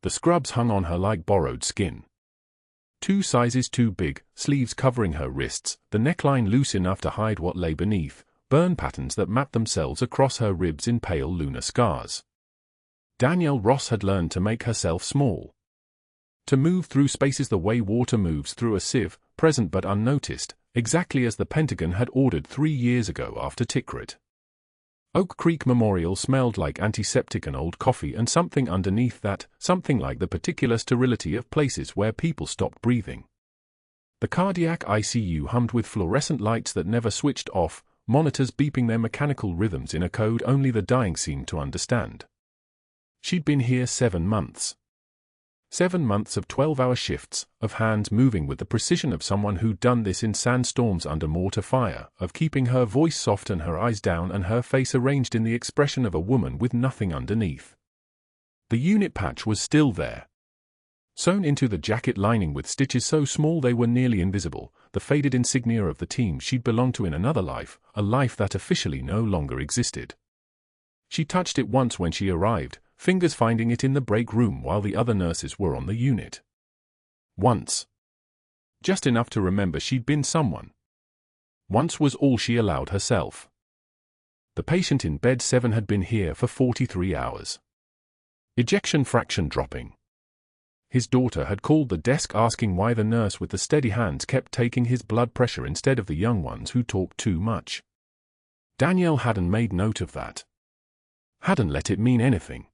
The scrubs hung on her like borrowed skin. 2 sizes too big, sleeves covering her wrists, the neckline loose enough to hide what lay beneath, burn patterns that mapped themselves across her ribs in pale lunar scars. Danielle Ross had learned to make herself small. To move through spaces the way water moves through a sieve, present but unnoticed, exactly as the Pentagon had ordered 3 years ago after Tikrit. Oak Creek Memorial smelled like antiseptic and old coffee, and something underneath that, something like the particular sterility of places where people stopped breathing. The cardiac ICU hummed with fluorescent lights that never switched off, monitors beeping their mechanical rhythms in a code only the dying seemed to understand. She'd been here 7 months. 7 months of 12-hour shifts, of hands moving with the precision of someone who'd done this in sandstorms under mortar fire, of keeping her voice soft and her eyes down and her face arranged in the expression of a woman with nothing underneath. The unit patch was still there. Sewn into the jacket lining with stitches so small they were nearly invisible, the faded insignia of the team she'd belonged to in another life, a life that officially no longer existed. She touched it once when she arrived, fingers finding it in the break room while the other nurses were on the unit. Once. Just enough to remember she'd been someone. Once was all she allowed herself. The patient in bed 7 had been here for 43 hours. Ejection fraction dropping. His daughter had called the desk asking why the nurse with the steady hands kept taking his blood pressure instead of the young ones who talked too much. Danielle hadn't made note of that. Hadn't let it mean anything.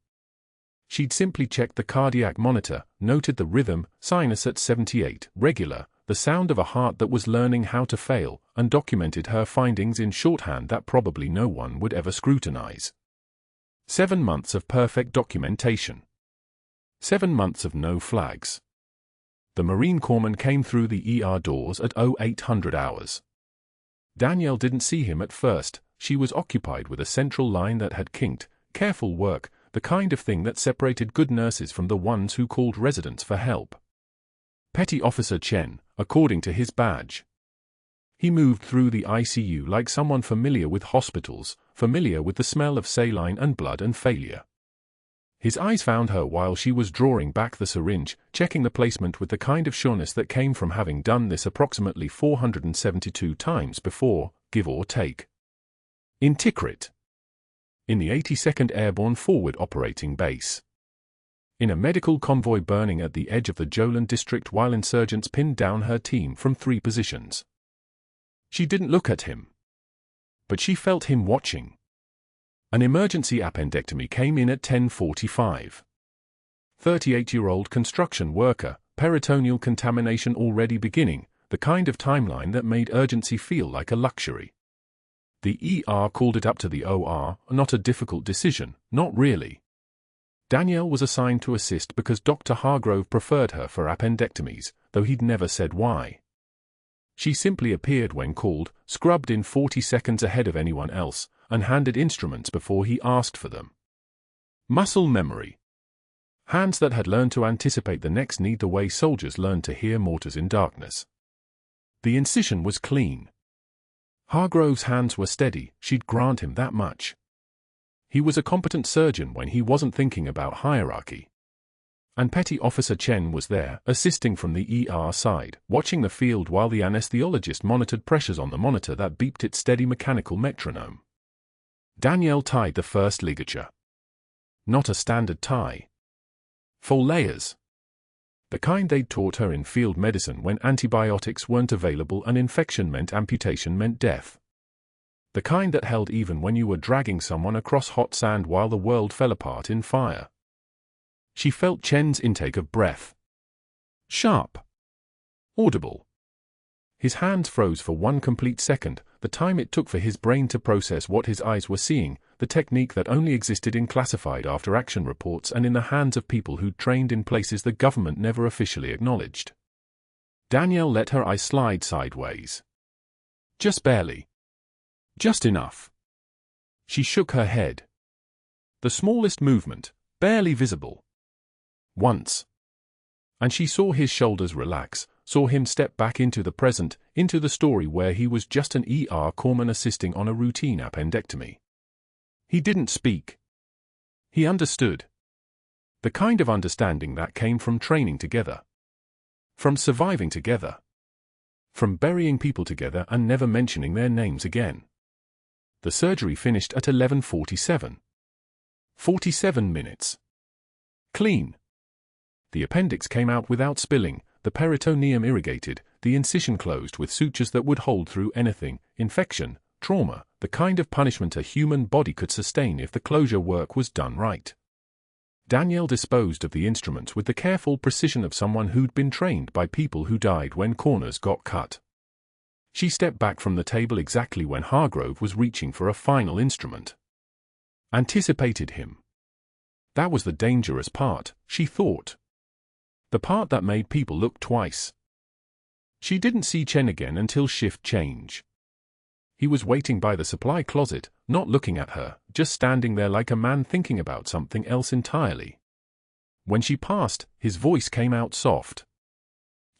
She'd simply checked the cardiac monitor, noted the rhythm, sinus at 78, regular, the sound of a heart that was learning how to fail, and documented her findings in shorthand that probably no one would ever scrutinize. 7 months of perfect documentation. 7 months of no flags. The Marine Corpsman came through the ER doors at 0800 hours. Danielle didn't see him at first. She was occupied with a central line that had kinked. Careful work, the kind of thing that separated good nurses from the ones who called residents for help. Petty Officer Chen, according to his badge. He moved through the ICU like someone familiar with hospitals, familiar with the smell of saline and blood and failure. His eyes found her while she was drawing back the syringe, checking the placement with the kind of sureness that came from having done this approximately 472 times before, give or take. In Tikrit. In the 82nd Airborne Forward Operating Base. In a medical convoy burning at the edge of the Jolan district while insurgents pinned down her team from 3 positions. She didn't look at him. But she felt him watching. An emergency appendectomy came in at 10:45. 38-year-old construction worker, peritoneal contamination already beginning, the kind of timeline that made urgency feel like a luxury. The ER called it up to the OR, not a difficult decision, not really. Danielle was assigned to assist because Dr. Hargrove preferred her for appendectomies, though he'd never said why. She simply appeared when called, scrubbed in 40 seconds ahead of anyone else, and handed instruments before he asked for them. Muscle memory. Hands that had learned to anticipate the next need the way soldiers learned to hear mortars in darkness. The incision was clean. Hargrove's hands were steady, she'd grant him that much. He was a competent surgeon when he wasn't thinking about hierarchy. And Petty Officer Chen was there, assisting from the ER side, watching the field while the anesthesiologist monitored pressures on the monitor that beeped its steady mechanical metronome. Danielle tied the first ligature. Not a standard tie. 4 layers. The kind they'd taught her in field medicine when antibiotics weren't available and infection meant amputation meant death. The kind that held even when you were dragging someone across hot sand while the world fell apart in fire. She felt Chen's intake of breath. Sharp. Audible. His hands froze for 1 complete second, the time it took for his brain to process what his eyes were seeing, the technique that only existed in classified after-action reports and in the hands of people who'd trained in places the government never officially acknowledged. Danielle let her eyes slide sideways. Just barely. Just enough. She shook her head. The smallest movement, barely visible. Once. And she saw his shoulders relax, saw him step back into the present, into the story where he was just an ER corpsman assisting on a routine appendectomy. He didn't speak. He understood. The kind of understanding that came from training together. From surviving together. From burying people together and never mentioning their names again. The surgery finished at 11:47. 47 minutes. Clean. The appendix came out without spilling, the peritoneum irrigated, the incision closed with sutures that would hold through anything, infection, trauma, the kind of punishment a human body could sustain if the closure work was done right. Danielle disposed of the instruments with the careful precision of someone who'd been trained by people who died when corners got cut. She stepped back from the table exactly when Hargrove was reaching for a final instrument. Anticipated him. That was the dangerous part, she thought. The part that made people look twice. She didn't see Chen again until shift change. He was waiting by the supply closet, not looking at her, just standing there like a man thinking about something else entirely. When she passed, his voice came out soft.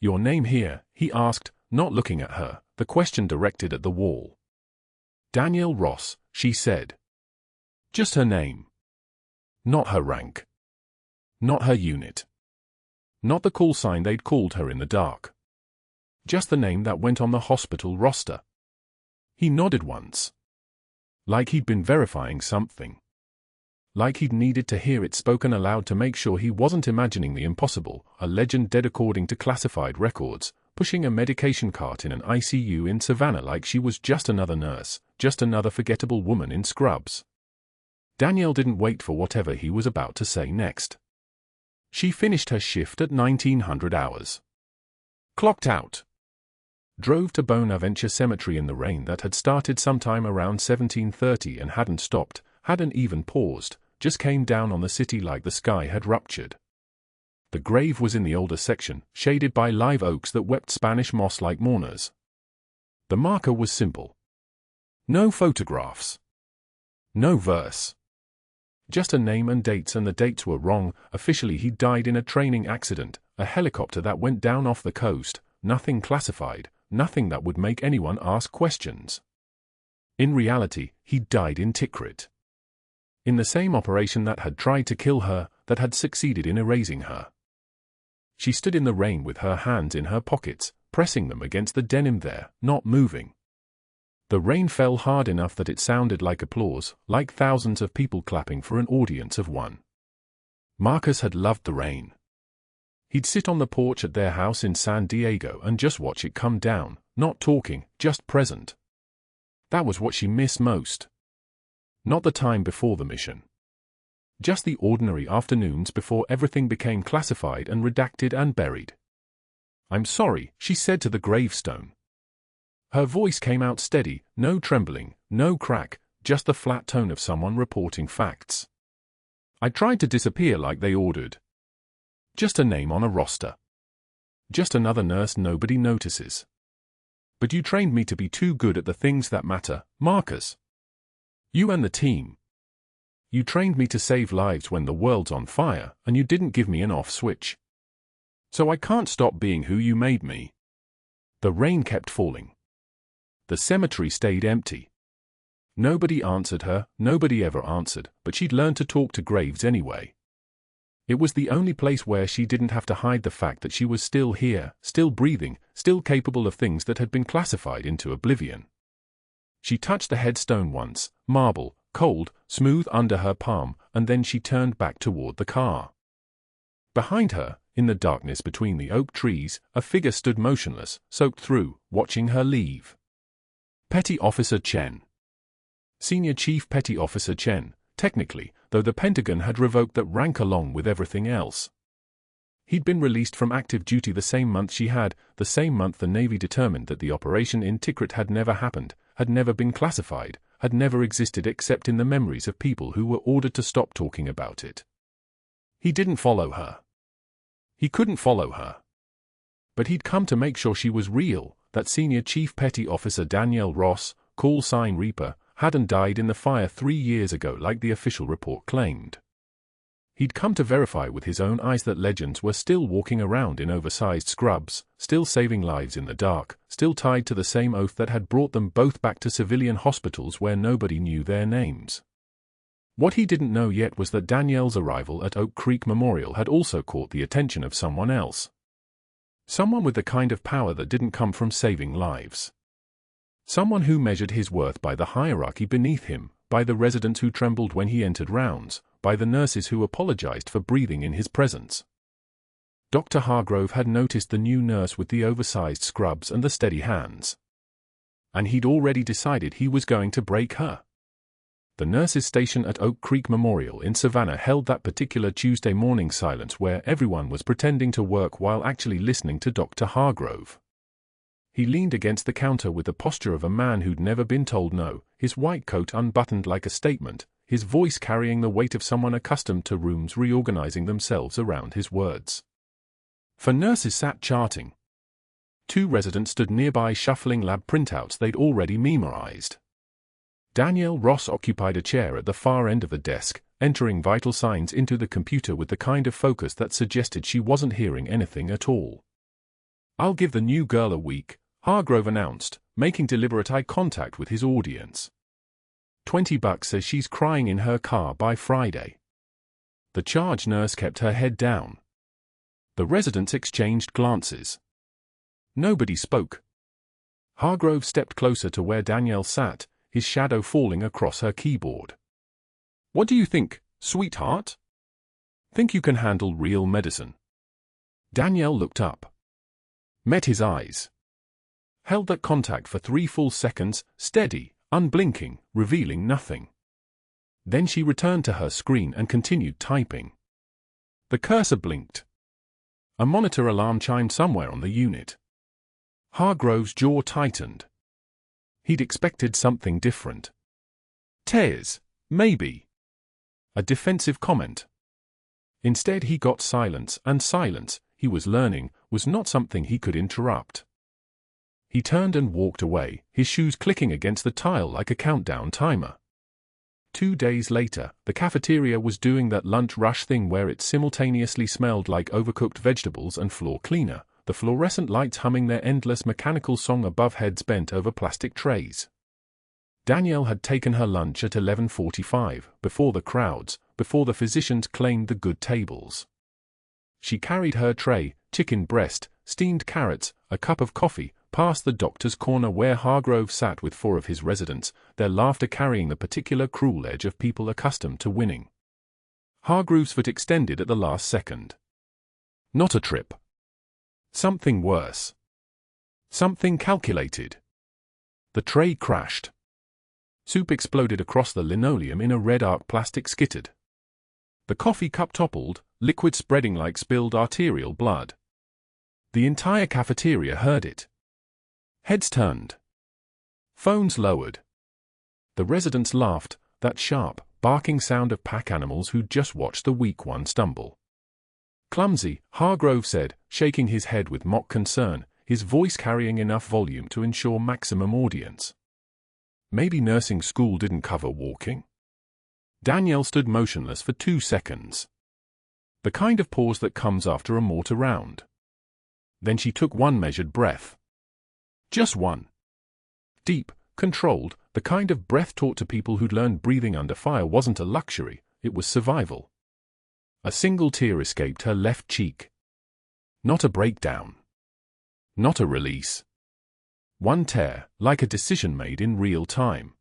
"Your name here?" he asked, not looking at her, the question directed at the wall. "Danielle Ross," she said. Just her name. Not her rank. Not her unit. Not the call sign they'd called her in the dark. Just the name that went on the hospital roster. He nodded once. Like he'd been verifying something. Like he'd needed to hear it spoken aloud to make sure he wasn't imagining the impossible, a legend dead according to classified records, pushing a medication cart in an ICU in Savannah like she was just another nurse, just another forgettable woman in scrubs. Danielle didn't wait for whatever he was about to say next. She finished her shift at 1900 hours. Clocked out. Drove to Bonaventure Cemetery in the rain that had started sometime around 17:30 and hadn't stopped, hadn't even paused, just came down on the city like the sky had ruptured. The grave was in the older section, shaded by live oaks that wept Spanish moss like mourners. The marker was simple. No photographs. No verse. Just a name and dates, and the dates were wrong. Officially he died in a training accident, a helicopter that went down off the coast, nothing classified. Nothing that would make anyone ask questions. In reality, he died in Tikrit. In the same operation that had tried to kill her, that had succeeded in erasing her. She stood in the rain with her hands in her pockets, pressing them against the denim there, not moving. The rain fell hard enough that it sounded like applause, like thousands of people clapping for an audience of one. Marcus had loved the rain. He'd sit on the porch at their house in San Diego and just watch it come down, not talking, just present. That was what she missed most. Not the time before the mission. Just the ordinary afternoons before everything became classified and redacted and buried. "I'm sorry," she said to the gravestone. Her voice came out steady, no trembling, no crack, just the flat tone of someone reporting facts. "I tried to disappear like they ordered. Just a name on a roster. Just another nurse nobody notices. But you trained me to be too good at the things that matter, Marcus. You and the team. You trained me to save lives when the world's on fire, and you didn't give me an off switch. So I can't stop being who you made me." The rain kept falling. The cemetery stayed empty. Nobody answered her, nobody ever answered, but she'd learned to talk to graves anyway. It was the only place where she didn't have to hide the fact that she was still here, still breathing, still capable of things that had been classified into oblivion. She touched the headstone once, marble, cold, smooth under her palm, and then she turned back toward the car. Behind her, in the darkness between the oak trees, a figure stood motionless, soaked through, watching her leave. Petty Officer Chen. Senior Chief Petty Officer Chen, technically, though the Pentagon had revoked that rank along with everything else. He'd been released from active duty the same month she had, the same month the Navy determined that the operation in Tikrit had never happened, had never been classified, had never existed except in the memories of people who were ordered to stop talking about it. He didn't follow her. He couldn't follow her. But he'd come to make sure she was real, that Senior Chief Petty Officer Danielle Ross, call sign Reaper, hadn't died in the fire 3 years ago like the official report claimed. He'd come to verify with his own eyes that legends were still walking around in oversized scrubs, still saving lives in the dark, still tied to the same oath that had brought them both back to civilian hospitals where nobody knew their names. What he didn't know yet was that Danielle's arrival at Oak Creek Memorial had also caught the attention of someone else. Someone with the kind of power that didn't come from saving lives. Someone who measured his worth by the hierarchy beneath him, by the residents who trembled when he entered rounds, by the nurses who apologized for breathing in his presence. Dr. Hargrove had noticed the new nurse with the oversized scrubs and the steady hands. And he'd already decided he was going to break her. The nurses' station at Oak Creek Memorial in Savannah held that particular Tuesday morning silence where everyone was pretending to work while actually listening to Dr. Hargrove. He leaned against the counter with the posture of a man who'd never been told no, his white coat unbuttoned like a statement, his voice carrying the weight of someone accustomed to rooms reorganizing themselves around his words. For nurses sat charting. 2 residents stood nearby shuffling lab printouts they'd already memorized. Danielle Ross occupied a chair at the far end of the desk, entering vital signs into the computer with the kind of focus that suggested she wasn't hearing anything at all. "I'll give the new girl a week," Hargrove announced, making deliberate eye contact with his audience. $20 says she's crying in her car by Friday. The charge nurse kept her head down. The residents exchanged glances. Nobody spoke. Hargrove stepped closer to where Danielle sat, his shadow falling across her keyboard. "What do you think, sweetheart? Think you can handle real medicine?" Danielle looked up. Met his eyes. Held that contact for 3 full seconds, steady, unblinking, revealing nothing. Then she returned to her screen and continued typing. The cursor blinked. A monitor alarm chimed somewhere on the unit. Hargrove's jaw tightened. He'd expected something different. Tears, maybe. A defensive comment. Instead he got silence, and silence, he was learning, was not something he could interrupt. He turned and walked away, his shoes clicking against the tile like a countdown timer. 2 days later, the cafeteria was doing that lunch rush thing where it simultaneously smelled like overcooked vegetables and floor cleaner, the fluorescent lights humming their endless mechanical song above heads bent over plastic trays. Danielle had taken her lunch at 11:45, before the crowds, before the physicians claimed the good tables. She carried her tray, chicken breast, steamed carrots, a cup of coffee, past the doctor's corner where Hargrove sat with 4 of his residents, their laughter carrying the particular cruel edge of people accustomed to winning. Hargrove's foot extended at the last second. Not a trip. Something worse. Something calculated. The tray crashed. Soup exploded across the linoleum in a red arc plastic skittered. The coffee cup toppled, liquid spreading like spilled arterial blood. The entire cafeteria heard it. Heads turned. Phones lowered. The residents laughed, that sharp, barking sound of pack animals who'd just watched the weak one stumble. Clumsy, Hargrove said, shaking his head with mock concern, his voice carrying enough volume to ensure maximum audience. Maybe nursing school didn't cover walking? Danielle stood motionless for 2 seconds. The kind of pause that comes after a mortar round. Then she took one measured breath. Just one. Deep, controlled, the kind of breath taught to people who'd learned breathing under fire wasn't a luxury, it was survival. A single tear escaped her left cheek. Not a breakdown. Not a release. One tear, like a decision made in real time.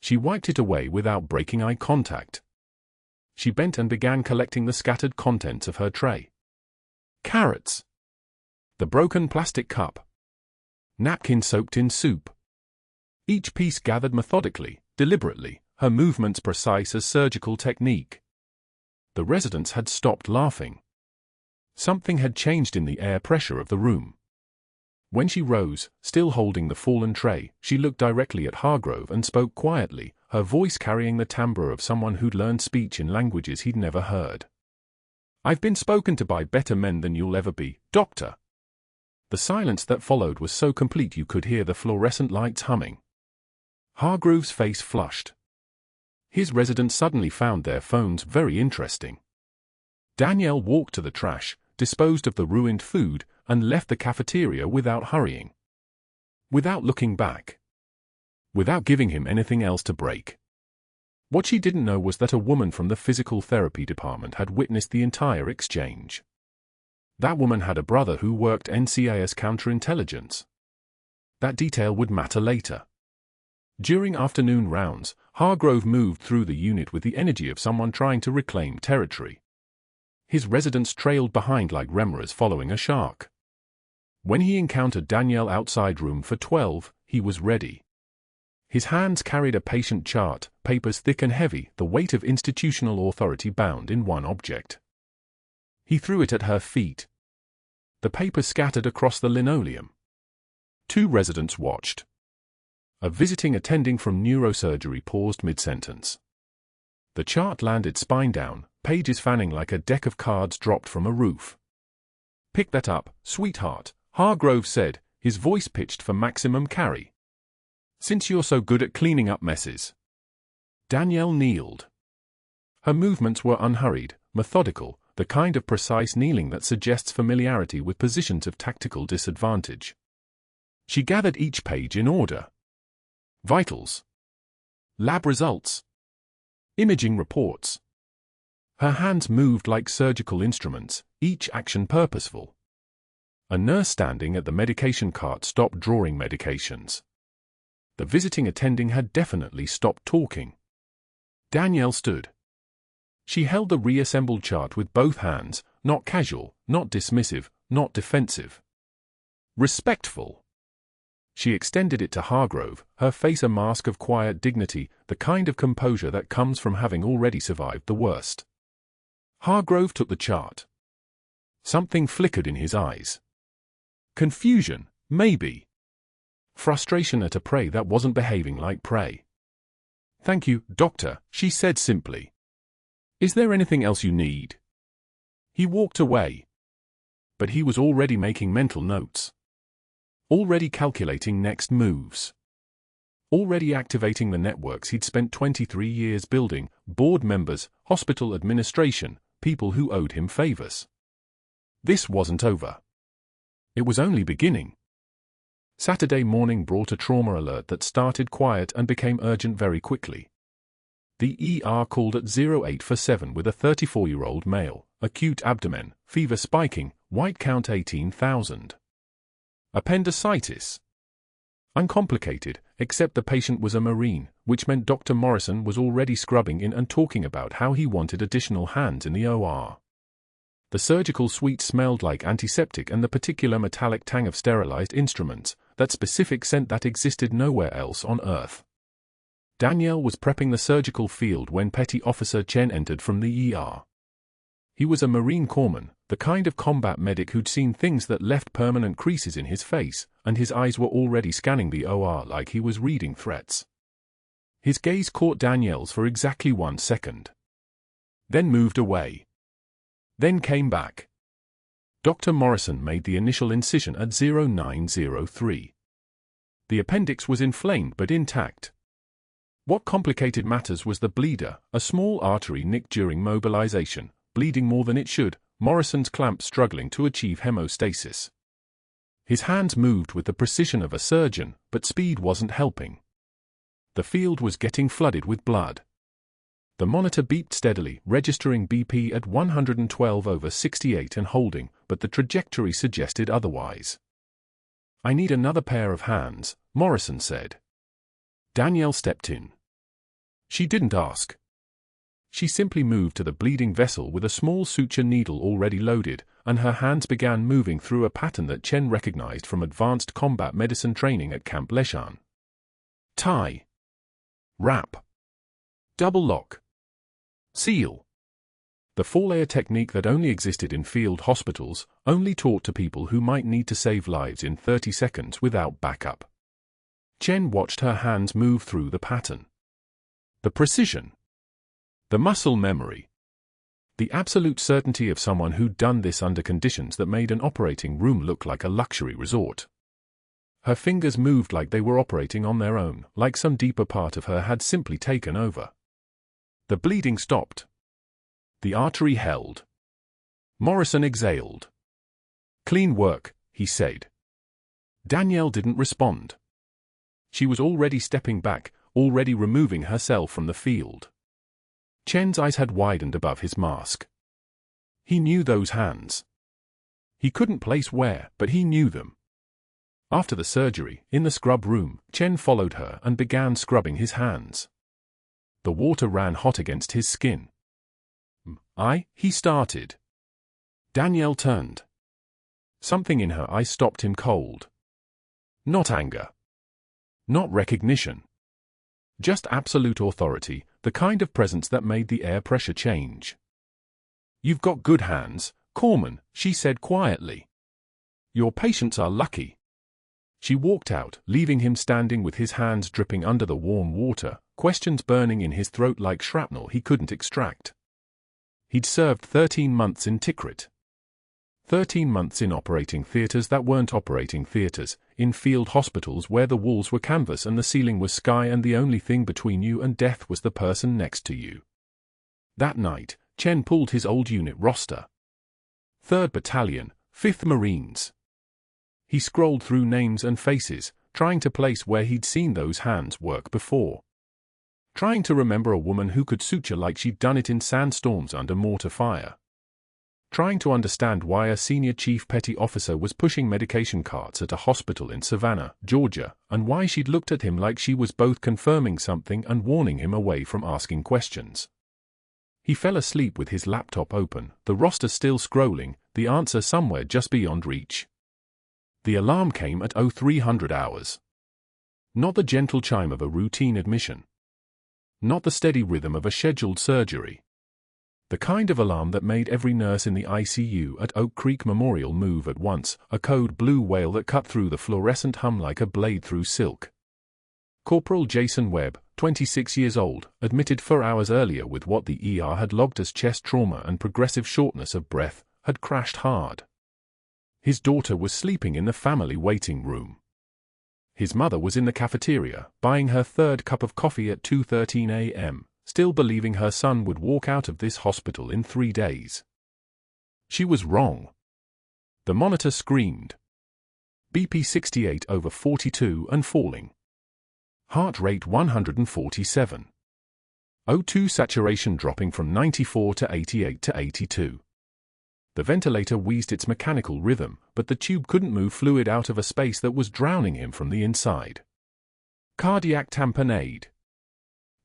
She wiped it away without breaking eye contact. She bent and began collecting the scattered contents of her tray. Carrots. The broken plastic cup. Napkin soaked in soup. Each piece gathered methodically, deliberately, her movements precise as surgical technique. The residents had stopped laughing. Something had changed in the air pressure of the room. When she rose, still holding the fallen tray, she looked directly at Hargrove and spoke quietly, her voice carrying the timbre of someone who'd learned speech in languages he'd never heard. "I've been spoken to by better men than you'll ever be, Doctor." The silence that followed was so complete you could hear the fluorescent lights humming. Hargrove's face flushed. His residents suddenly found their phones very interesting. Danielle walked to the trash, disposed of the ruined food, and left the cafeteria without hurrying. Without looking back. Without giving him anything else to break. What she didn't know was that a woman from the physical therapy department had witnessed the entire exchange. That woman had a brother who worked NCIS counterintelligence. That detail would matter later. During afternoon rounds, Hargrove moved through the unit with the energy of someone trying to reclaim territory. His residents trailed behind like remoras following a shark. When he encountered Danielle outside room for 12, he was ready. His hands carried a patient chart, papers thick and heavy, the weight of institutional authority bound in one object. He threw it at her feet. The papers scattered across the linoleum. 2 residents watched. A visiting attending from neurosurgery paused mid-sentence. The chart landed spine down, pages fanning like a deck of cards dropped from a roof. "Pick that up, sweetheart," Hargrove said, his voice pitched for maximum carry. "Since you're so good at cleaning up messes." Danielle kneeled. Her movements were unhurried, methodical, the kind of precise kneeling that suggests familiarity with positions of tactical disadvantage. She gathered each page in order. Vitals. Lab results. Imaging reports. Her hands moved like surgical instruments, each action purposeful. A nurse standing at the medication cart stopped drawing medications. The visiting attending had definitely stopped talking. Danielle stood. She held the reassembled chart with both hands, not casual, not dismissive, not defensive. Respectful. She extended it to Hargrove, her face a mask of quiet dignity, the kind of composure that comes from having already survived the worst. Hargrove took the chart. Something flickered in his eyes. Confusion, maybe. Frustration at a prey that wasn't behaving like prey. "Thank you, doctor," she said simply. "Is there anything else you need?" He walked away. But he was already making mental notes. Already calculating next moves. Already activating the networks he'd spent 23 years building, board members, hospital administration, people who owed him favors. This wasn't over. It was only beginning. Saturday morning brought a trauma alert that started quiet and became urgent very quickly. The ER called at 0847 with a 34-year-old male, acute abdomen, fever spiking, white count 18,000. Appendicitis. Uncomplicated, except the patient was a Marine, which meant Dr. Morrison was already scrubbing in and talking about how he wanted additional hands in the OR. The surgical suite smelled like antiseptic and the particular metallic tang of sterilized instruments, that specific scent that existed nowhere else on Earth. Danielle was prepping the surgical field when Petty Officer Chen entered from the ER. He was a Marine corpsman, the kind of combat medic who'd seen things that left permanent creases in his face, and his eyes were already scanning the OR like he was reading threats. His gaze caught Danielle's for exactly 1 second. Then moved away. Then came back. Dr. Morrison made the initial incision at 0903. The appendix was inflamed but intact. What complicated matters was the bleeder, a small artery nicked during mobilization, bleeding more than it should, Morrison's clamp struggling to achieve hemostasis. His hands moved with the precision of a surgeon, but speed wasn't helping. The field was getting flooded with blood. The monitor beeped steadily, registering BP at 112/68 and holding, but the trajectory suggested otherwise. "I need another pair of hands," Morrison said. Danielle stepped in. She didn't ask. She simply moved to the bleeding vessel with a small suture needle already loaded, and her hands began moving through a pattern that Chen recognized from advanced combat medicine training at Camp Leshan. Tie. Wrap. Double lock. Seal. The 4-layer technique that only existed in field hospitals, only taught to people who might need to save lives in 30 seconds without backup. Chen watched her hands move through the pattern. The precision. The muscle memory. The absolute certainty of someone who'd done this under conditions that made an operating room look like a luxury resort. Her fingers moved like they were operating on their own, like some deeper part of her had simply taken over. The bleeding stopped. The artery held. Morrison exhaled. "Clean work," he said. Danielle didn't respond. She was already stepping back, already removing herself from the field. Chen's eyes had widened above his mask. He knew those hands. He couldn't place where, but he knew them. After the surgery, in the scrub room, Chen followed her and began scrubbing his hands. The water ran hot against his skin. He started. Danielle turned. Something in her eyes stopped him cold. Not anger. Not recognition. Just absolute authority, the kind of presence that made the air pressure change. "You've got good hands, Corman," she said quietly. "Your patients are lucky." She walked out, leaving him standing with his hands dripping under the warm water, questions burning in his throat like shrapnel he couldn't extract. He'd served 13 months in Tikrit. 13 months in operating theaters that weren't operating theaters, in field hospitals where the walls were canvas and the ceiling was sky and the only thing between you and death was the person next to you. That night, Chen pulled his old unit roster. 3rd Battalion, 5th Marines. He scrolled through names and faces, trying to place where he'd seen those hands work before. Trying to remember a woman who could suture like she'd done it in sandstorms under mortar fire. Trying to understand why a senior chief petty officer was pushing medication carts at a hospital in Savannah, Georgia, and why she'd looked at him like she was both confirming something and warning him away from asking questions. He fell asleep with his laptop open, the roster still scrolling, the answer somewhere just beyond reach. The alarm came at 0300 hours. Not the gentle chime of a routine admission. Not the steady rhythm of a scheduled surgery. The kind of alarm that made every nurse in the ICU at Oak Creek Memorial move at once, a code blue wail that cut through the fluorescent hum like a blade through silk. Corporal Jason Webb, 26 years old, admitted 4 hours earlier with what the ER had logged as chest trauma and progressive shortness of breath, had crashed hard. His daughter was sleeping in the family waiting room. His mother was in the cafeteria, buying her 3rd cup of coffee at 2:13 a.m., still believing her son would walk out of this hospital in 3 days. She was wrong. The monitor screamed. BP 68/42 and falling. Heart rate 147. O2 saturation dropping from 94 to 88 to 82. The ventilator wheezed its mechanical rhythm, but the tube couldn't move fluid out of a space that was drowning him from the inside. Cardiac tamponade.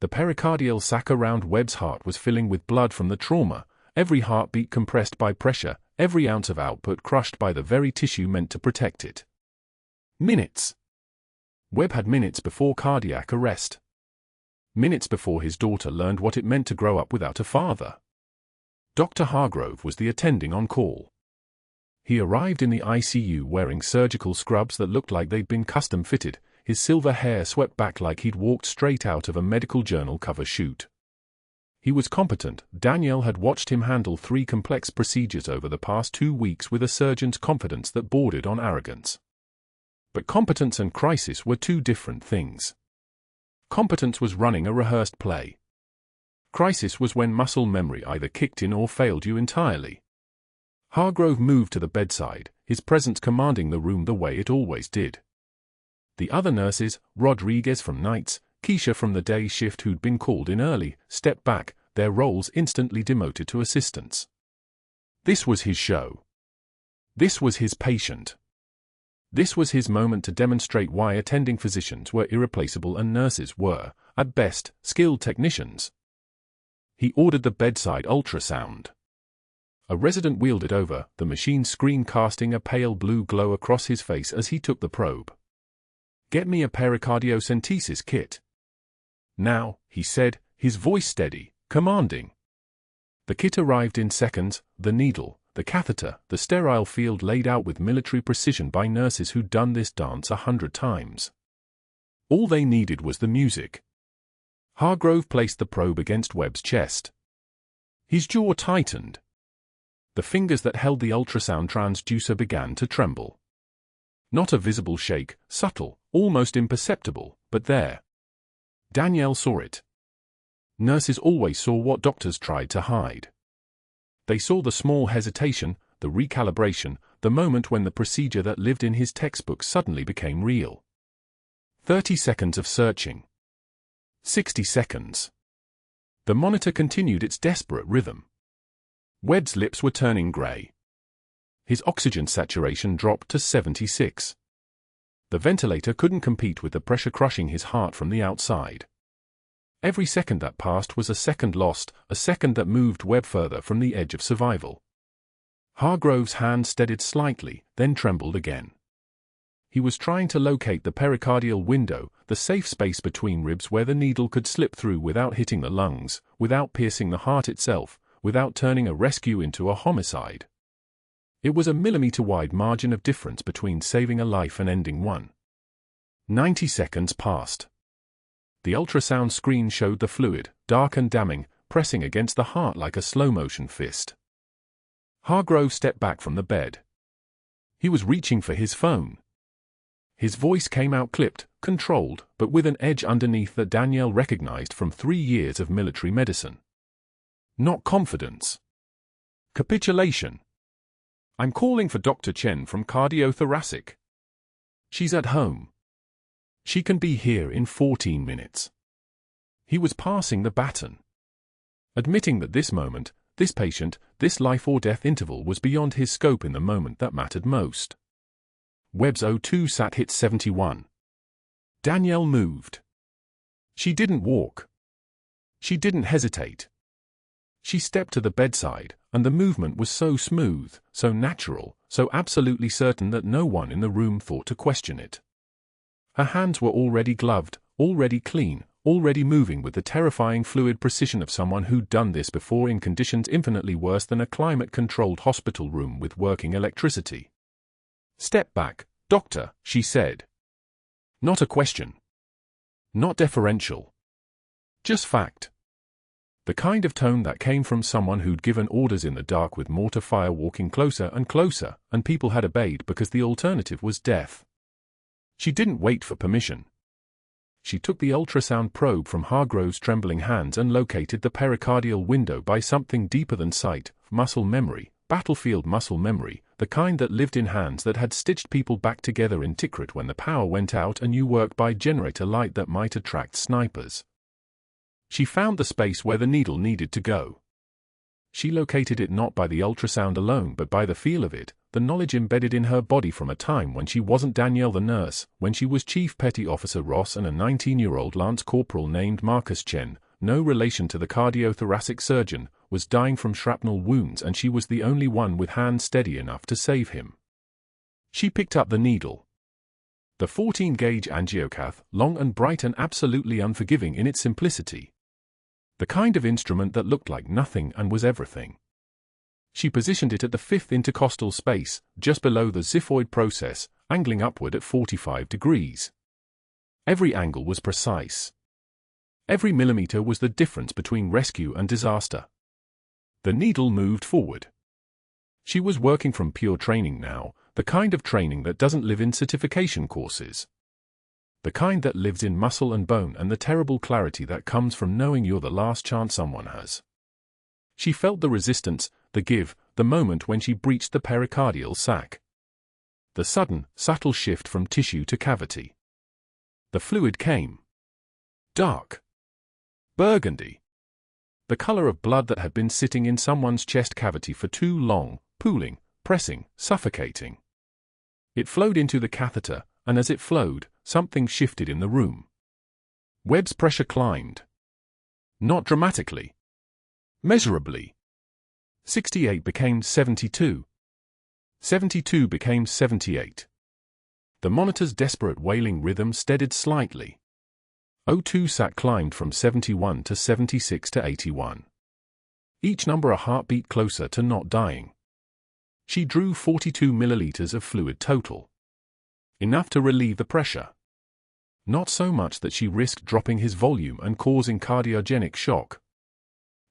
The pericardial sac around Webb's heart was filling with blood from the trauma, every heartbeat compressed by pressure, every ounce of output crushed by the very tissue meant to protect it. Minutes. Webb had minutes before cardiac arrest. Minutes before his daughter learned what it meant to grow up without a father. Dr. Hargrove was the attending on call. He arrived in the ICU wearing surgical scrubs that looked like they'd been custom-fitted, his silver hair swept back like he'd walked straight out of a medical journal cover shoot. He was competent. Danielle had watched him handle 3 complex procedures over the past 2 weeks with a surgeon's confidence that bordered on arrogance. But competence and crisis were 2 different things. Competence was running a rehearsed play. Crisis was when muscle memory either kicked in or failed you entirely. Hargrove moved to the bedside, his presence commanding the room the way it always did. The other nurses, Rodriguez from nights, Keisha from the day shift who'd been called in early, stepped back, their roles instantly demoted to assistants. This was his show. This was his patient. This was his moment to demonstrate why attending physicians were irreplaceable and nurses were, at best, skilled technicians. He ordered the bedside ultrasound. A resident wheeled it over, the machine screen casting a pale blue glow across his face as he took the probe. "Get me a pericardiocentesis kit." "Now," he said, his voice steady, commanding. The kit arrived in seconds, the needle, the catheter, the sterile field laid out with military precision by nurses who'd done this dance 100 times. All they needed was the music. Hargrove placed the probe against Webb's chest. His jaw tightened. The fingers that held the ultrasound transducer began to tremble. Not a visible shake, subtle, almost imperceptible, but there. Danielle saw it. Nurses always saw what doctors tried to hide. They saw the small hesitation, the recalibration, the moment when the procedure that lived in his textbook suddenly became real. 30 seconds of searching. 60 seconds. The monitor continued its desperate rhythm. Webb's lips were turning grey. His oxygen saturation dropped to 76. The ventilator couldn't compete with the pressure crushing his heart from the outside. Every second that passed was a second lost, a second that moved Webb further from the edge of survival. Hargrove's hand steadied slightly, then trembled again. He was trying to locate the pericardial window, the safe space between ribs where the needle could slip through without hitting the lungs, without piercing the heart itself, without turning a rescue into a homicide. It was a millimeter-wide margin of difference between saving a life and ending one. 90 seconds passed. The ultrasound screen showed the fluid, dark and damning, pressing against the heart like a slow-motion fist. Hargrove stepped back from the bed. He was reaching for his phone. His voice came out clipped, controlled, but with an edge underneath that Danielle recognized from 3 years of military medicine. Not confidence. Capitulation. "I'm calling for Dr. Chen from cardiothoracic. She's at home. She can be here in 14 minutes. He was passing the baton. Admitting that this moment, this patient, this life-or-death interval was beyond his scope in the moment that mattered most. Webb's O2 sat hit 71. Danielle moved. She didn't walk. She didn't hesitate. She stepped to the bedside, and the movement was so smooth, so natural, so absolutely certain that no one in the room thought to question it. Her hands were already gloved, already clean, already moving with the terrifying fluid precision of someone who'd done this before in conditions infinitely worse than a climate-controlled hospital room with working electricity. "Step back, doctor," she said. Not a question. Not deferential. Just fact. The kind of tone that came from someone who'd given orders in the dark with mortar fire walking closer and closer, and people had obeyed because the alternative was death. She didn't wait for permission. She took the ultrasound probe from Hargrove's trembling hands and located the pericardial window by something deeper than sight, muscle memory, battlefield muscle memory, the kind that lived in hands that had stitched people back together in Tikrit when the power went out and you worked by generator light that might attract snipers. She found the space where the needle needed to go. She located it not by the ultrasound alone but by the feel of it, the knowledge embedded in her body from a time when she wasn't Danielle the nurse, when she was Chief Petty Officer Ross and a 19-year-old Lance Corporal named Marcus Chen, no relation to the cardiothoracic surgeon, was dying from shrapnel wounds and she was the only one with hands steady enough to save him. She picked up the needle. The 14-gauge angiocath, long and bright and absolutely unforgiving in its simplicity. The kind of instrument that looked like nothing and was everything. She positioned it at the 5th intercostal space, just below the xiphoid process, angling upward at 45 degrees. Every angle was precise. Every millimeter was the difference between rescue and disaster. The needle moved forward. She was working from pure training now, the kind of training that doesn't live in certification courses. The kind that lives in muscle and bone and the terrible clarity that comes from knowing you're the last chance someone has. She felt the resistance, the give, the moment when she breached the pericardial sac. The sudden, subtle shift from tissue to cavity. The fluid came. Dark. Burgundy. The color of blood that had been sitting in someone's chest cavity for too long, pooling, pressing, suffocating. It flowed into the catheter, and as it flowed, something shifted in the room. Webb's pressure climbed. Not dramatically. Measurably. 68 became 72. 72 became 78. The monitor's desperate wailing rhythm steadied slightly. O2 sat climbed from 71 to 76 to 81. Each number a heartbeat closer to not dying. She drew 42 milliliters of fluid total. Enough to relieve the pressure. Not so much that she risked dropping his volume and causing cardiogenic shock.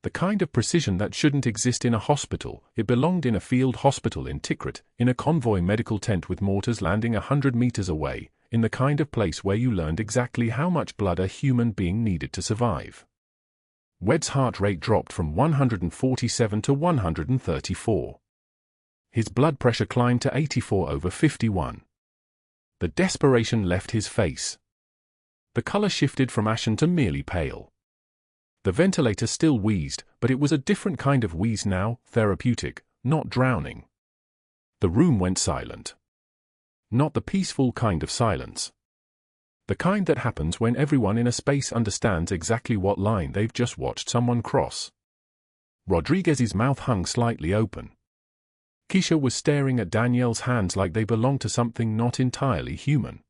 The kind of precision that shouldn't exist in a hospital, it belonged in a field hospital in Tikrit, in a convoy medical tent with mortars landing 100 meters away, in the kind of place where you learned exactly how much blood a human being needed to survive. Webb's heart rate dropped from 147 to 134. His blood pressure climbed to 84/51. The desperation left his face. The color shifted from ashen to merely pale. The ventilator still wheezed, but it was a different kind of wheeze now, therapeutic, not drowning. The room went silent. Not the peaceful kind of silence. The kind that happens when everyone in a space understands exactly what line they've just watched someone cross. Rodriguez's mouth hung slightly open. Keisha was staring at Danielle's hands like they belonged to something not entirely human.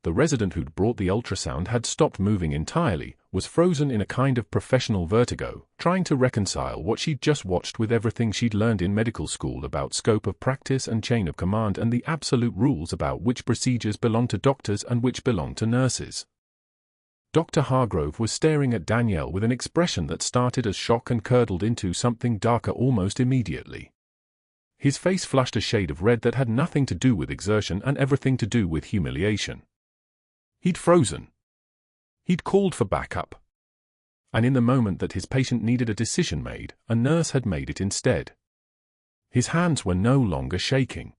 The resident who'd brought the ultrasound had stopped moving entirely, was frozen in a kind of professional vertigo, trying to reconcile what she'd just watched with everything she'd learned in medical school about scope of practice and chain of command and the absolute rules about which procedures belong to doctors and which belong to nurses. Dr. Hargrove was staring at Danielle with an expression that started as shock and curdled into something darker almost immediately. His face flushed a shade of red that had nothing to do with exertion and everything to do with humiliation. He'd frozen. He'd called for backup. And in the moment that his patient needed a decision made, a nurse had made it instead. His hands were no longer shaking.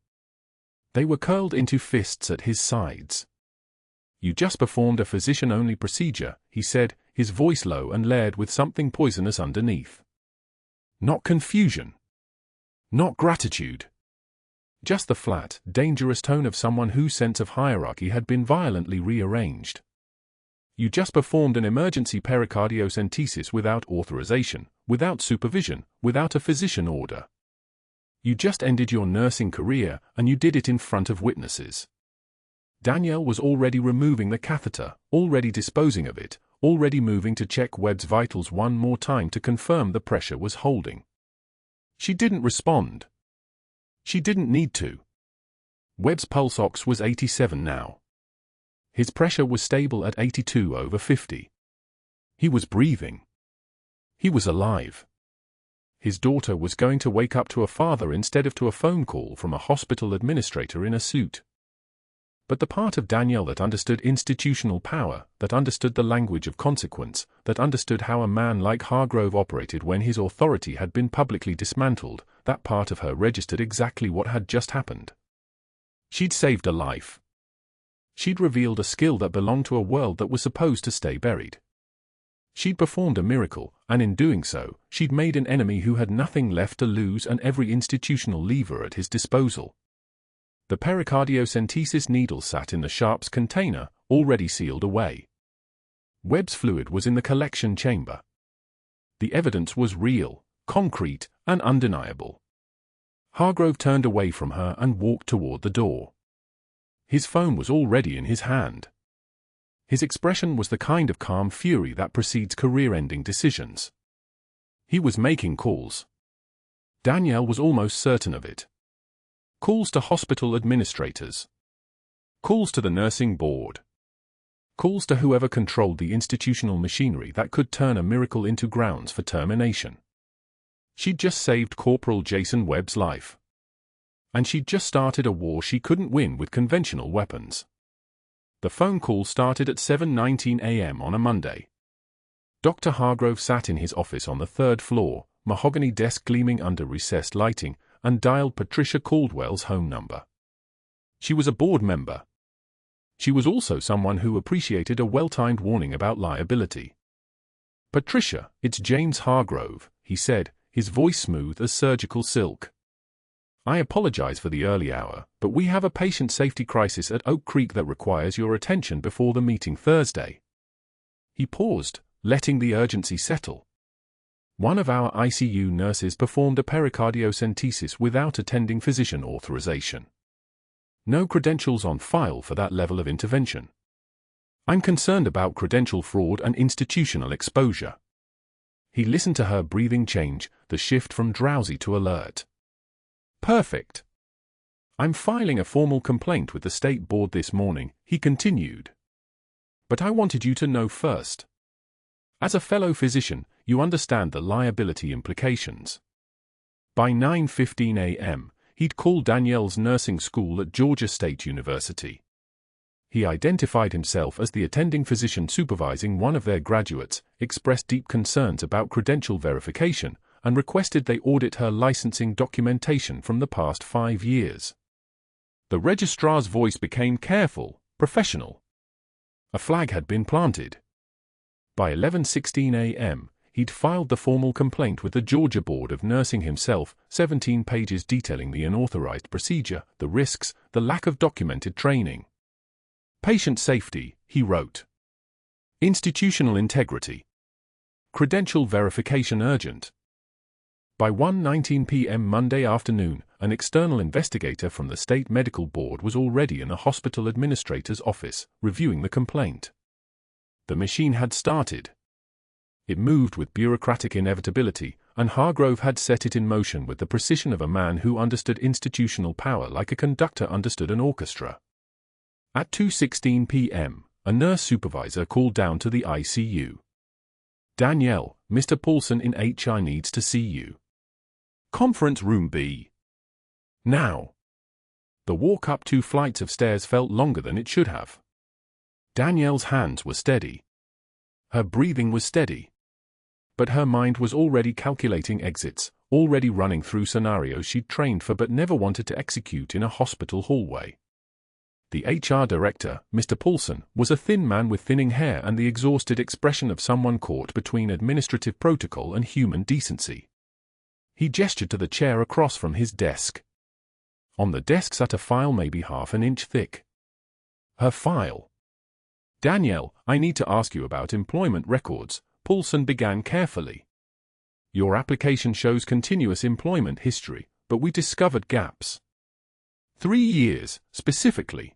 They were curled into fists at his sides. "You just performed a physician-only procedure," he said, his voice low and layered with something poisonous underneath. Not confusion. Not gratitude. Just the flat, dangerous tone of someone whose sense of hierarchy had been violently rearranged. "You just performed an emergency pericardiocentesis without authorization, without supervision, without a physician order. You just ended your nursing career, and you did it in front of witnesses." Danielle was already removing the catheter, already disposing of it, already moving to check Webb's vitals one more time to confirm the pressure was holding. She didn't respond. She didn't need to. Webb's pulse ox was 87 now. His pressure was stable at 82/50. He was breathing. He was alive. His daughter was going to wake up to a father instead of to a phone call from a hospital administrator in a suit. But the part of Danielle that understood institutional power, that understood the language of consequence, that understood how a man like Hargrove operated when his authority had been publicly dismantled, that part of her registered exactly what had just happened. She'd saved a life. She'd revealed a skill that belonged to a world that was supposed to stay buried. She'd performed a miracle, and in doing so, she'd made an enemy who had nothing left to lose and every institutional lever at his disposal. The pericardiocentesis needle sat in the sharps container, already sealed away. Webb's fluid was in the collection chamber. The evidence was real, concrete, and undeniable. Hargrove turned away from her and walked toward the door. His phone was already in his hand. His expression was the kind of calm fury that precedes career-ending decisions. He was making calls. Danielle was almost certain of it. Calls to hospital administrators. Calls to the nursing board. Calls to whoever controlled the institutional machinery that could turn a miracle into grounds for termination. She'd just saved Corporal Jason Webb's life. And she'd just started a war she couldn't win with conventional weapons. The phone call started at 7:19 a.m. on a Monday. Dr. Hargrove sat in his office on the third floor, mahogany desk gleaming under recessed lighting, and dialed Patricia Caldwell's home number. She was a board member. She was also someone who appreciated a well-timed warning about liability. "Patricia, it's James Hargrove," he said, his voice smooth as surgical silk. "I apologize for the early hour, but we have a patient safety crisis at Oak Creek that requires your attention before the meeting Thursday." He paused, letting the urgency settle. "One of our ICU nurses performed a pericardiocentesis without attending physician authorization. No credentials on file for that level of intervention. I'm concerned about credential fraud and institutional exposure." He listened to her breathing change, the shift from drowsy to alert. "Perfect. I'm filing a formal complaint with the state board this morning," he continued. "But I wanted you to know first. As a fellow physician, you understand the liability implications." By 9:15 a.m., he'd called Danielle's nursing school at Georgia State University. He identified himself as the attending physician supervising one of their graduates, expressed deep concerns about credential verification, and requested they audit her licensing documentation from the past 5 years. The registrar's voice became careful, professional. A flag had been planted. By 11:16 a.m., he'd filed the formal complaint with the Georgia Board of Nursing himself, 17 pages detailing the unauthorized procedure, the risks, the lack of documented training. Patient safety, he wrote. Institutional integrity. Credential verification urgent. By 1:19 p.m. Monday afternoon, an external investigator from the State Medical Board was already in the hospital administrator's office, reviewing the complaint. The machine had started. It moved with bureaucratic inevitability, and Hargrove had set it in motion with the precision of a man who understood institutional power like a conductor understood an orchestra. At 2:16 p.m., a nurse supervisor called down to the ICU. "Danielle, Mr. Paulson in HR needs to see you. Conference room B. Now." The walk up 2 flights of stairs felt longer than it should have. Danielle's hands were steady. Her breathing was steady. But her mind was already calculating exits, already running through scenarios she'd trained for but never wanted to execute in a hospital hallway. The HR director, Mr. Paulson, was a thin man with thinning hair and the exhausted expression of someone caught between administrative protocol and human decency. He gestured to the chair across from his desk. On the desk sat a file maybe half an inch thick. Her file. "Danielle, I need to ask you about employment records," Paulson began carefully. "Your application shows continuous employment history, but we discovered gaps. 3 years, specifically.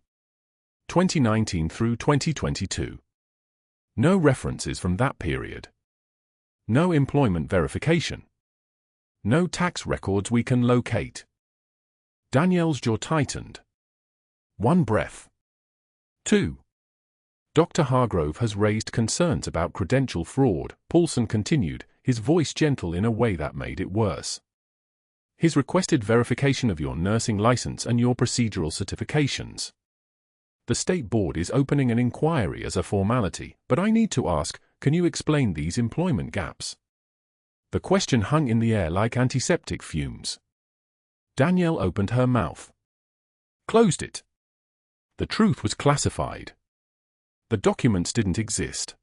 2019 through 2022. No references from that period. No employment verification. No tax records we can locate." Danielle's jaw tightened. 1 breath. 2. "Dr. Hargrove has raised concerns about credential fraud," Paulson continued, his voice gentle in a way that made it worse. "He's requested verification of your nursing license and your procedural certifications. The State Board is opening an inquiry as a formality, but I need to ask, can you explain these employment gaps?" The question hung in the air like antiseptic fumes. Danielle opened her mouth. Closed it. The truth was classified. The documents didn't exist.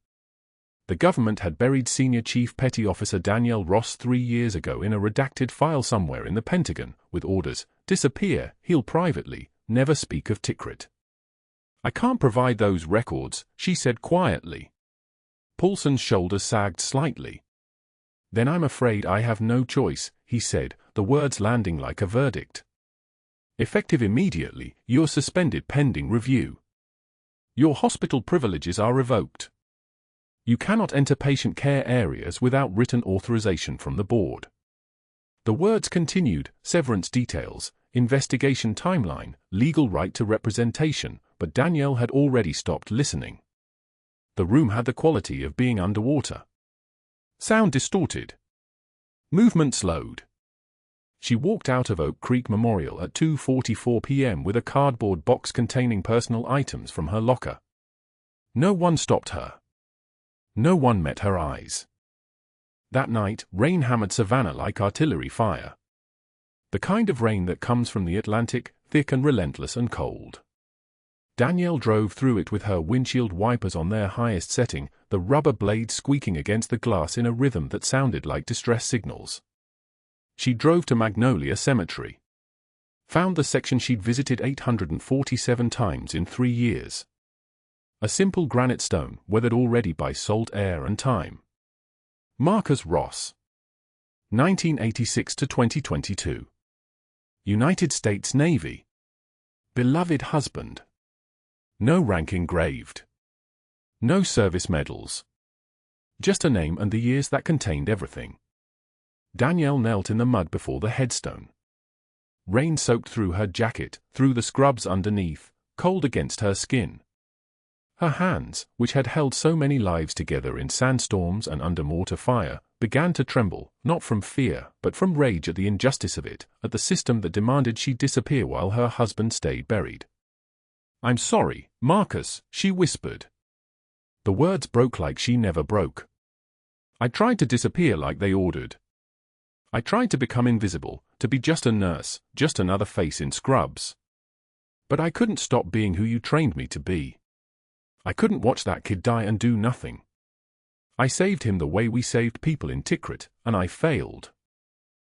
The government had buried Senior Chief Petty Officer Danielle Ross 3 years ago in a redacted file somewhere in the Pentagon, with orders, "Disappear, heal privately, never speak of Tikrit." "I can't provide those records," she said quietly. Paulson's shoulders sagged slightly. "Then I'm afraid I have no choice," he said, the words landing like a verdict. "Effective immediately, you're suspended pending review. Your hospital privileges are revoked. You cannot enter patient care areas without written authorization from the board." The words continued, severance details, investigation timeline, legal right to representation, but Danielle had already stopped listening. The room had the quality of being underwater. Sound distorted. Movement slowed. She walked out of Oak Creek Memorial at 2:44 p.m. with a cardboard box containing personal items from her locker. No one stopped her. No one met her eyes. That night, rain hammered Savannah like artillery fire. The kind of rain that comes from the Atlantic, thick and relentless and cold. Danielle drove through it with her windshield wipers on their highest setting, the rubber blades squeaking against the glass in a rhythm that sounded like distress signals. She drove to Magnolia Cemetery. Found the section she'd visited 847 times in 3 years. A simple granite stone, weathered already by salt air and time. Marcus Ross. 1986 to 2022. United States Navy. Beloved husband. No rank engraved. No service medals. Just a name and the years that contained everything. Danielle knelt in the mud before the headstone. Rain soaked through her jacket, through the scrubs underneath, cold against her skin. Her hands, which had held so many lives together in sandstorms and under mortar fire, began to tremble, not from fear, but from rage at the injustice of it, at the system that demanded she disappear while her husband stayed buried. "I'm sorry, Marcus," she whispered. The words broke like she never broke. "I tried to disappear like they ordered. I tried to become invisible, to be just a nurse, just another face in scrubs. But I couldn't stop being who you trained me to be. I couldn't watch that kid die and do nothing. I saved him the way we saved people in Tikrit, and I failed.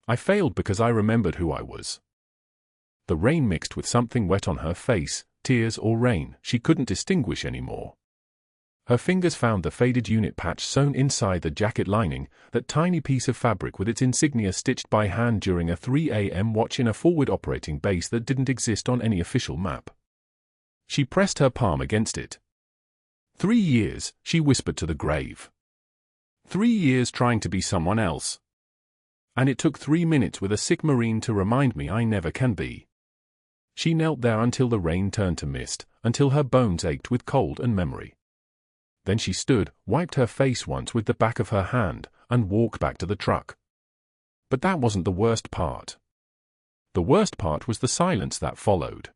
I failed because I remembered who I was. The rain mixed with something wet on her face, tears or rain, she couldn't distinguish anymore. Her fingers found the faded unit patch sewn inside the jacket lining, that tiny piece of fabric with its insignia stitched by hand during a 3 a.m. watch in a forward operating base that didn't exist on any official map. She pressed her palm against it. 3 years, she whispered to the grave. 3 years trying to be someone else. And it took 3 minutes with a sick Marine to remind me I never can be. She knelt there until the rain turned to mist, until her bones ached with cold and memory. Then she stood, wiped her face once with the back of her hand, and walked back to the truck. But that wasn't the worst part. The worst part was the silence that followed.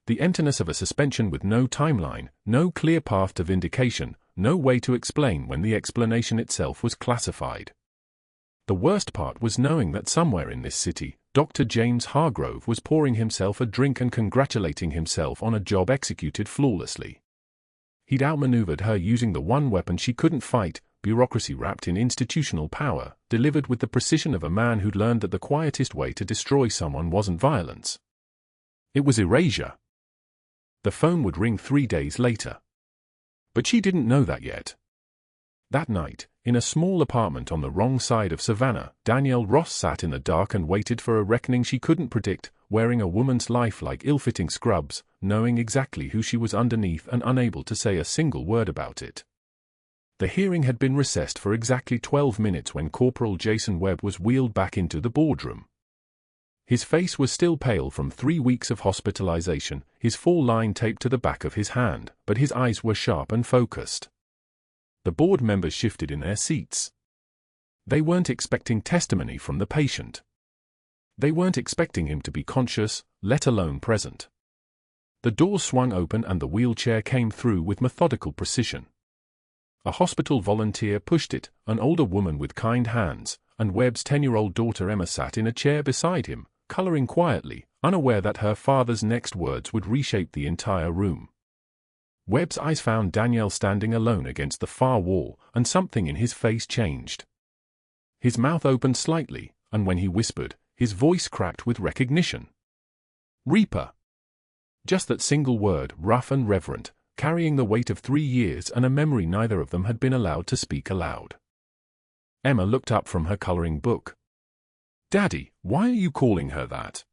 The emptiness of a suspension with no timeline, no clear path to vindication, no way to explain when the explanation itself was classified. The worst part was knowing that somewhere in this city, Dr. James Hargrove was pouring himself a drink and congratulating himself on a job executed flawlessly. He'd outmaneuvered her using the one weapon she couldn't fight, bureaucracy wrapped in institutional power, delivered with the precision of a man who'd learned that the quietest way to destroy someone wasn't violence. It was erasure. The phone would ring 3 days later. But she didn't know that yet. That night, in a small apartment on the wrong side of Savannah, Danielle Ross sat in the dark and waited for a reckoning she couldn't predict, wearing a woman's life like ill-fitting scrubs, knowing exactly who she was underneath and unable to say a single word about it. The hearing had been recessed for exactly 12 minutes when Corporal Jason Webb was wheeled back into the boardroom. His face was still pale from 3 weeks of hospitalization, his fall line taped to the back of his hand, but his eyes were sharp and focused. The board members shifted in their seats. They weren't expecting testimony from the patient. They weren't expecting him to be conscious, let alone present. The door swung open and the wheelchair came through with methodical precision. A hospital volunteer pushed it, an older woman with kind hands, and Webb's 10-year-old daughter Emma sat in a chair beside him, coloring quietly, unaware that her father's next words would reshape the entire room. Webb's eyes found Danielle standing alone against the far wall, and something in his face changed. His mouth opened slightly, and when he whispered, his voice cracked with recognition. Reaper. Just that single word, rough and reverent, carrying the weight of 3 years and a memory neither of them had been allowed to speak aloud. Emma looked up from her coloring book. Daddy, why are you calling her that?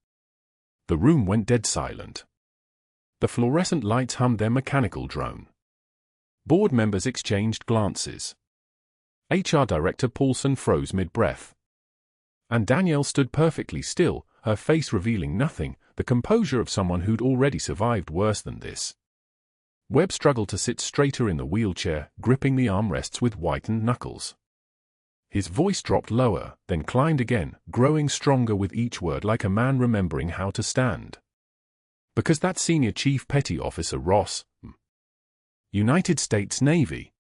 The room went dead silent. The fluorescent lights hummed their mechanical drone. Board members exchanged glances. HR Director Paulson froze mid-breath. And Danielle stood perfectly still, her face revealing nothing, the composure of someone who'd already survived worse than this. Webb struggled to sit straighter in the wheelchair, gripping the armrests with whitened knuckles. His voice dropped lower, then climbed again, growing stronger with each word like a man remembering how to stand. Because that Senior Chief Petty Officer Ross, United States Navy.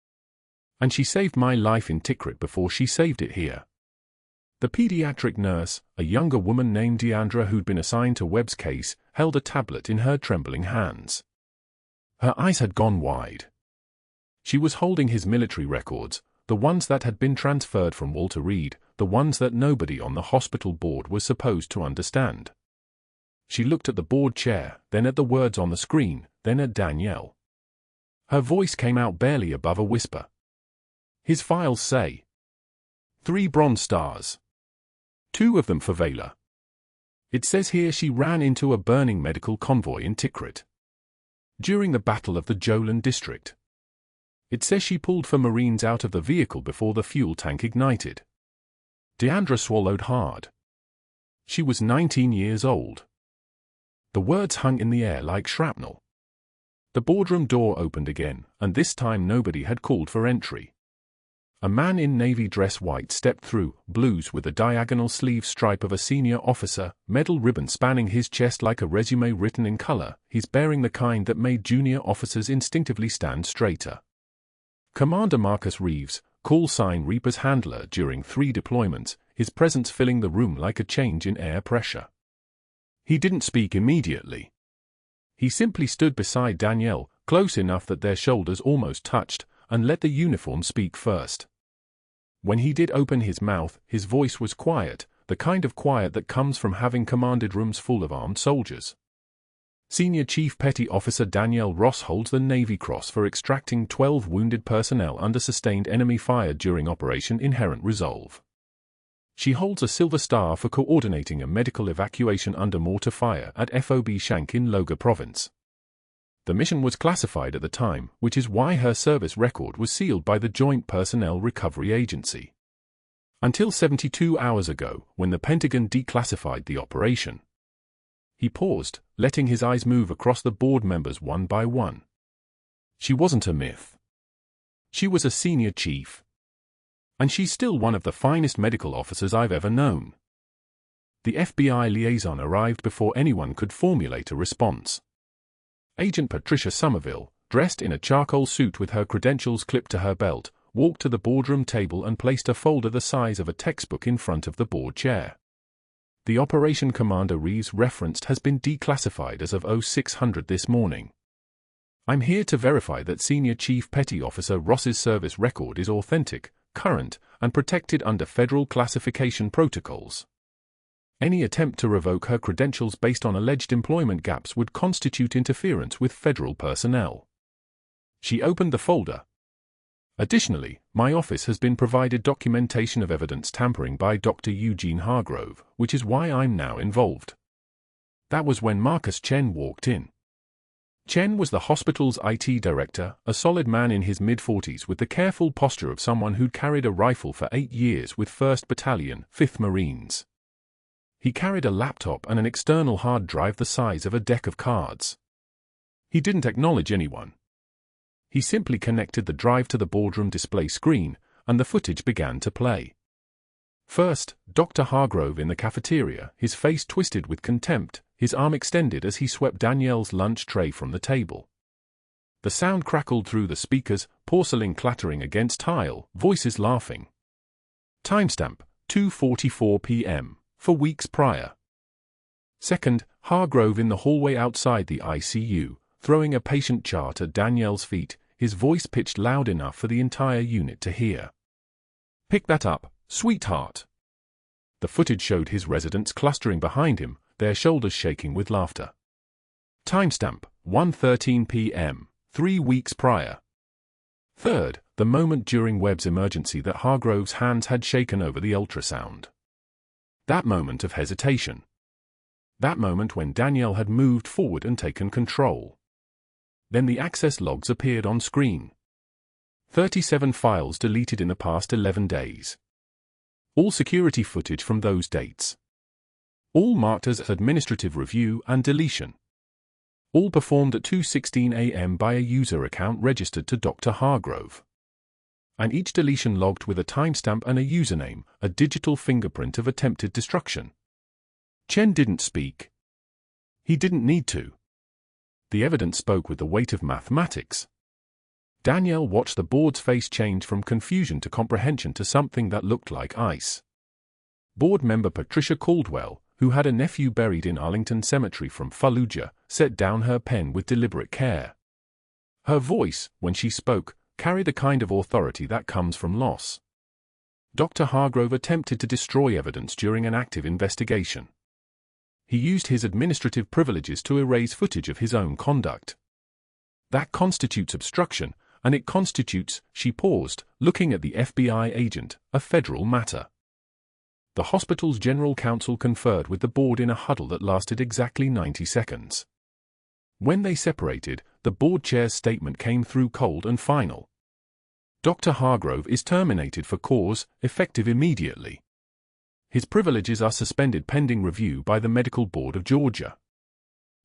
And she saved my life in Tikrit before she saved it here. The pediatric nurse, a younger woman named Deandra who'd been assigned to Webb's case, held a tablet in her trembling hands. Her eyes had gone wide. She was holding his military records, the ones that had been transferred from Walter Reed, the ones that nobody on the hospital board was supposed to understand. She looked at the board chair, then at the words on the screen, then at Danielle. Her voice came out barely above a whisper. His files say 3 Bronze Stars. 2 of them for Valor. It says here she ran into a burning medical convoy in Tikrit during the Battle of the Jolan District. It says she pulled for Marines out of the vehicle before the fuel tank ignited. Deandra swallowed hard. She was 19 years old. The words hung in the air like shrapnel. The boardroom door opened again, and this time nobody had called for entry. A man in navy dress white stepped through, blues with a diagonal sleeve stripe of a senior officer, metal ribbon spanning his chest like a resume written in color. He's bearing the kind that made junior officers instinctively stand straighter. Commander Marcus Reeves, call sign Reaper's handler during 3 deployments, his presence filling the room like a change in air pressure. He didn't speak immediately. He simply stood beside Danielle, close enough that their shoulders almost touched, and let the uniform speak first. When he did open his mouth, his voice was quiet, the kind of quiet that comes from having commanded rooms full of armed soldiers. Senior Chief Petty Officer Danielle Ross holds the Navy Cross for extracting 12 wounded personnel under sustained enemy fire during Operation Inherent Resolve. She holds a Silver Star for coordinating a medical evacuation under mortar fire at FOB Shank in Loga Province. The mission was classified at the time, which is why her service record was sealed by the Joint Personnel Recovery Agency. Until 72 hours ago, when the Pentagon declassified the operation. He paused, letting his eyes move across the board members one by one. She wasn't a myth. She was a senior chief. And she's still one of the finest medical officers I've ever known. The FBI liaison arrived before anyone could formulate a response. Agent Patricia Somerville, dressed in a charcoal suit with her credentials clipped to her belt, walked to the boardroom table and placed a folder the size of a textbook in front of the board chair. The operation Commander Reeves referenced has been declassified as of 0600 this morning. I'm here to verify that Senior Chief Petty Officer Ross's service record is authentic, current, and protected under federal classification protocols. Any attempt to revoke her credentials based on alleged employment gaps would constitute interference with federal personnel. She opened the folder. Additionally, my office has been provided documentation of evidence tampering by Dr. Eugene Hargrove, which is why I'm now involved. That was when Marcus Chen walked in. Chen was the hospital's IT director, a solid man in his mid-40s with the careful posture of someone who'd carried a rifle for 8 years with 1st Battalion, 5th Marines. He carried a laptop and an external hard drive the size of a deck of cards. He didn't acknowledge anyone. He simply connected the drive to the boardroom display screen, and the footage began to play. First, Dr. Hargrove in the cafeteria, his face twisted with contempt, his arm extended as he swept Danielle's lunch tray from the table. The sound crackled through the speakers, porcelain clattering against tile, voices laughing. Timestamp, 2:44 p.m., for weeks prior. Second, Hargrove in the hallway outside the ICU, throwing a patient chart at Danielle's feet, his voice pitched loud enough for the entire unit to hear. "Pick that up, sweetheart." The footage showed his residents clustering behind him, their shoulders shaking with laughter. Timestamp, 1:13 p.m., 3 weeks prior. Third, the moment during Webb's emergency that Hargrove's hands had shaken over the ultrasound. That moment of hesitation. That moment when Danielle had moved forward and taken control. Then the access logs appeared on screen. 37 files deleted in the past 11 days. All security footage from those dates. All marked as administrative review and deletion. All performed at 2:16 a.m. by a user account registered to Dr. Hargrove. And each deletion logged with a timestamp and a username, a digital fingerprint of attempted destruction. Chen didn't speak. He didn't need to. The evidence spoke with the weight of mathematics. Danielle watched the board's face change from confusion to comprehension to something that looked like ice. Board member Patricia Caldwell, who had a nephew buried in Arlington Cemetery from Fallujah, set down her pen with deliberate care. Her voice, when she spoke, carried the kind of authority that comes from loss. Dr. Hargrove attempted to destroy evidence during an active investigation. He used his administrative privileges to erase footage of his own conduct. That constitutes obstruction, and it constitutes, she paused, looking at the FBI agent, a federal matter. The hospital's general counsel conferred with the board in a huddle that lasted exactly 90 seconds. When they separated, the board chair's statement came through cold and final. Dr. Hargrove is terminated for cause, effective immediately. His privileges are suspended pending review by the Medical Board of Georgia.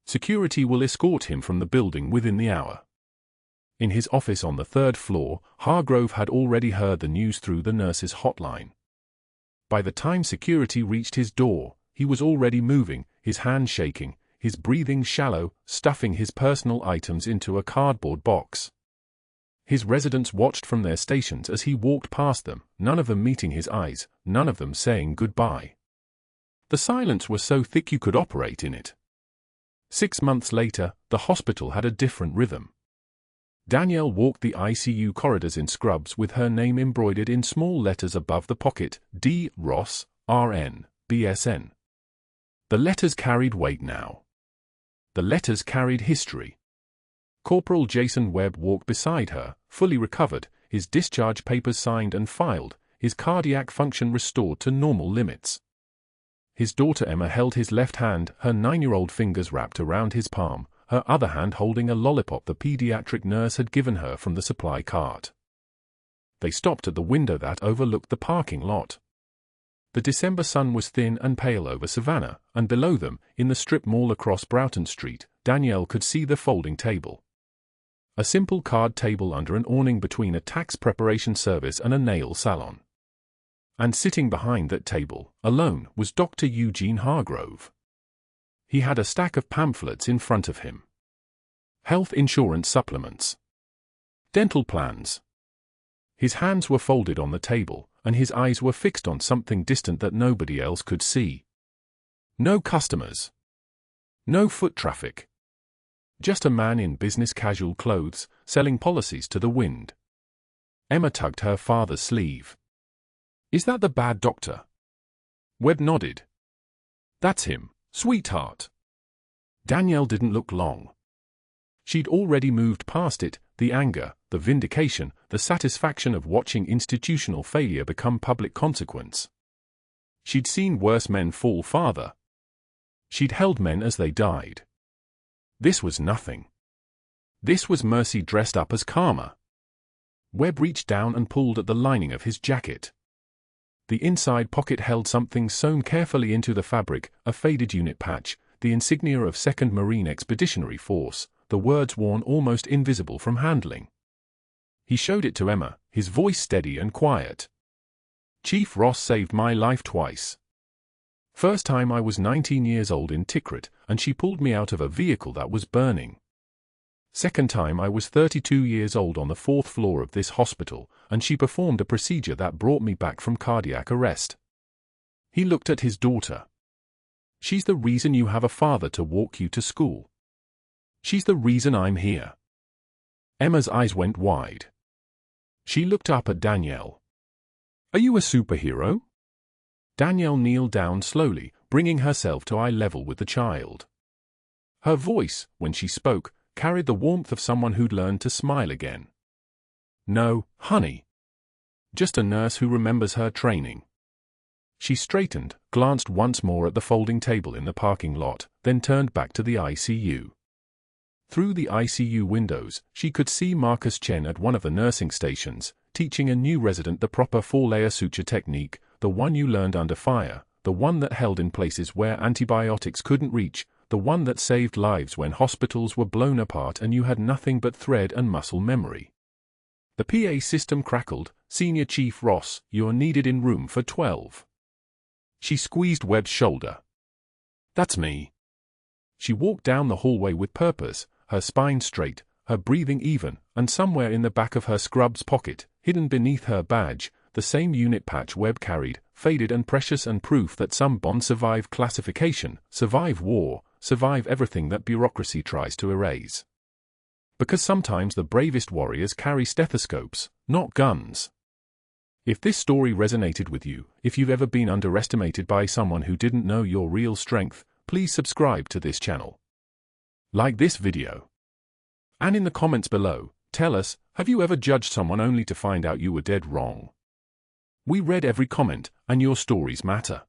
Security will escort him from the building within the hour. In his office on the 3rd floor, Hargrove had already heard the news through the nurse's hotline. By the time security reached his door, he was already moving, his hands shaking, his breathing shallow, stuffing his personal items into a cardboard box. His residents watched from their stations as he walked past them, none of them meeting his eyes, none of them saying goodbye. The silence was so thick you could operate in it. 6 months later, the hospital had a different rhythm. Danielle walked the ICU corridors in scrubs with her name embroidered in small letters above the pocket, D. Ross, RN, BSN. The letters carried weight now. The letters carried history. Corporal Jason Webb walked beside her, fully recovered, his discharge papers signed and filed, his cardiac function restored to normal limits. His daughter Emma held his left hand, her 9-year-old fingers wrapped around his palm, her other hand holding a lollipop the pediatric nurse had given her from the supply cart. They stopped at the window that overlooked the parking lot. The December sun was thin and pale over Savannah, and below them, in the strip mall across Broughton Street, Danielle could see the folding table. A simple card table under an awning between a tax preparation service and a nail salon. And sitting behind that table, alone, was Dr. Eugene Hargrove. He had a stack of pamphlets in front of him. Health insurance supplements. Dental plans. His hands were folded on the table, and his eyes were fixed on something distant that nobody else could see. No customers. No foot traffic. Just a man in business casual clothes, selling policies to the wind. Emma tugged her father's sleeve. "Is that the bad doctor?" Webb nodded. "That's him, sweetheart." Danielle didn't look long. She'd already moved past it, the anger, the vindication, the satisfaction of watching institutional failure become public consequence. She'd seen worse men fall farther. She'd held men as they died. This was nothing. This was mercy dressed up as karma. Webb reached down and pulled at the lining of his jacket. The inside pocket held something sewn carefully into the fabric, a faded unit patch, the insignia of 2nd Marine Expeditionary Force, the words worn almost invisible from handling. He showed it to Emma, his voice steady and quiet. "Chief Ross saved my life twice. First time I was 19 years old in Tikrit, and she pulled me out of a vehicle that was burning. Second time I was 32 years old on the 4th floor of this hospital, and she performed a procedure that brought me back from cardiac arrest." He looked at his daughter. "She's the reason you have a father to walk you to school. She's the reason I'm here." Emma's eyes went wide. She looked up at Danielle. "Are you a superhero?" Danielle kneeled down slowly, bringing herself to eye level with the child. Her voice, when she spoke, carried the warmth of someone who'd learned to smile again. "No, honey. Just a nurse who remembers her training." She straightened, glanced once more at the folding table in the parking lot, then turned back to the ICU. Through the ICU windows, she could see Marcus Chen at one of the nursing stations, teaching a new resident the proper 4-layer suture technique, the one you learned under fire, the one that held in places where antibiotics couldn't reach, the one that saved lives when hospitals were blown apart and you had nothing but thread and muscle memory. The PA system crackled. "Senior Chief Ross, you're needed in room for 12. She squeezed Webb's shoulder. "That's me." She walked down the hallway with purpose, her spine straight, her breathing even, and somewhere in the back of her scrubs pocket, hidden beneath her badge, the same unit patch Webb carried, faded and precious and proof that some bond survived classification, survive war, survive everything that bureaucracy tries to erase. Because sometimes the bravest warriors carry stethoscopes, not guns. If this story resonated with you, if you've ever been underestimated by someone who didn't know your real strength, please subscribe to this channel. Like this video. And in the comments below, tell us, have you ever judged someone only to find out you were dead wrong? We read every comment, and your stories matter.